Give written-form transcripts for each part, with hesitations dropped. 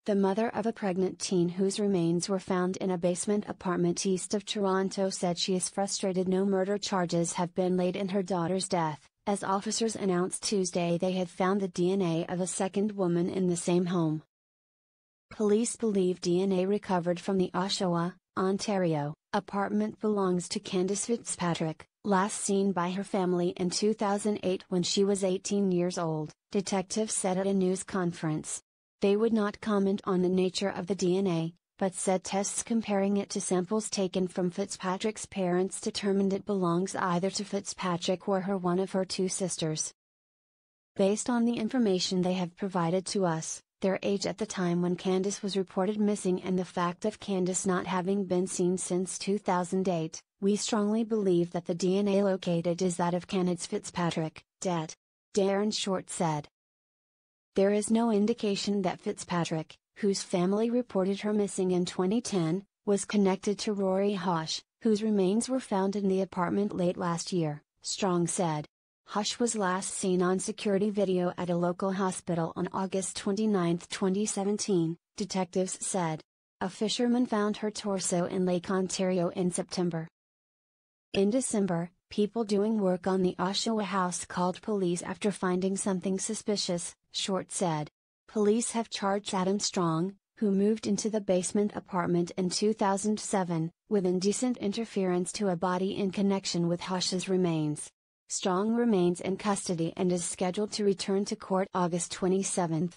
The mother of a pregnant teen whose remains were found in a basement apartment east of Toronto said she is frustrated no murder charges have been laid in her daughter's death, as officers announced Tuesday they had found the DNA of a second woman in the same home. Police believe DNA recovered from the Oshawa, Ontario, apartment belongs to Candice Fitzpatrick, last seen by her family in 2008 when she was 18 years old, detectives said at a news conference. They would not comment on the nature of the DNA, but said tests comparing it to samples taken from Fitzpatrick's parents determined it belongs either to Fitzpatrick or one of her two sisters. Based on the information they have provided to us, their age at the time when Candice was reported missing and the fact of Candice not having been seen since 2008, we strongly believe that the DNA located is that of Candice Fitzpatrick, det. Darren Short said. There is no indication that Fitzpatrick, whose family reported her missing in 2010, was connected to Rory Hosh, whose remains were found in the apartment late last year, Strong said. Hosh was last seen on security video at a local hospital on August 29, 2017, detectives said. A fisherman found her torso in Lake Ontario in September. In December, people doing work on the Oshawa house called police after finding something suspicious, Short said. Police have charged Adam Strong, who moved into the basement apartment in 2007, with indecent interference to a body in connection with Hosh's remains. Strong remains in custody and is scheduled to return to court August 27.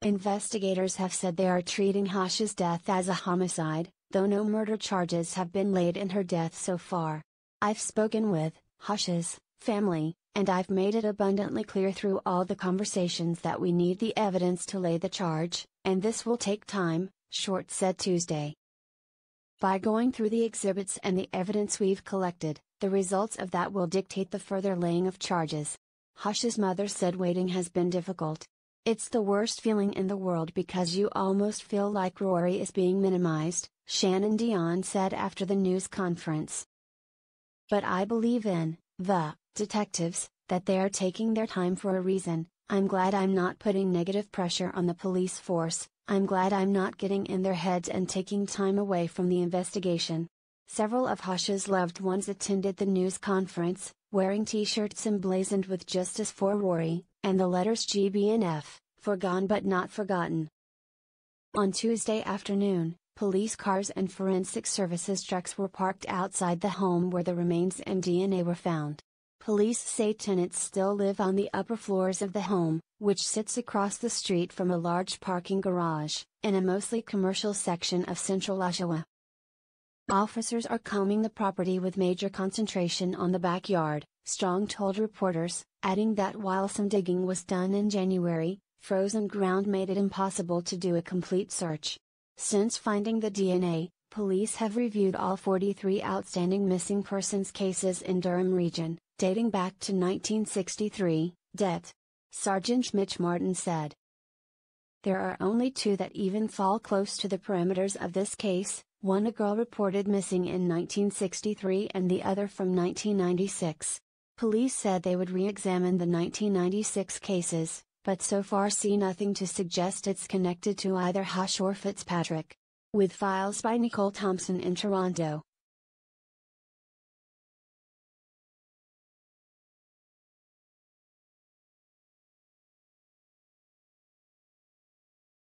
Investigators have said they are treating Hosh's death as a homicide, though no murder charges have been laid in her death so far. I've spoken with Hosh's family, and I've made it abundantly clear through all the conversations that we need the evidence to lay the charge, and this will take time, Short said Tuesday. By going through the exhibits and the evidence we've collected, the results of that will dictate the further laying of charges. Hosh's mother said waiting has been difficult. It's the worst feeling in the world because you almost feel like Rory is being minimized, Shannon Dion said after the news conference. But I believe in the detectives, that they are taking their time for a reason. I'm glad I'm not putting negative pressure on the police force, I'm glad I'm not getting in their heads and taking time away from the investigation. Several of Hosh's loved ones attended the news conference, wearing t-shirts emblazoned with Justice for Rory, and the letters GBNF, Forgone but Not Forgotten. On Tuesday afternoon, police cars and forensic services trucks were parked outside the home where the remains and DNA were found. Police say tenants still live on the upper floors of the home, which sits across the street from a large parking garage, in a mostly commercial section of central Oshawa. Officers are combing the property with major concentration on the backyard, Strong told reporters, adding that while some digging was done in January, frozen ground made it impossible to do a complete search. Since finding the DNA, police have reviewed all 43 outstanding missing persons cases in Durham region, dating back to 1963, det. Sergeant Mitch Martin said. There are only two that even fall close to the parameters of this case, one a girl reported missing in 1963 and the other from 1996. Police said they would re-examine the 1996 cases, but so far see nothing to suggest it's connected to either Hosh or Fitzpatrick. With files by Nicole Thompson in Toronto.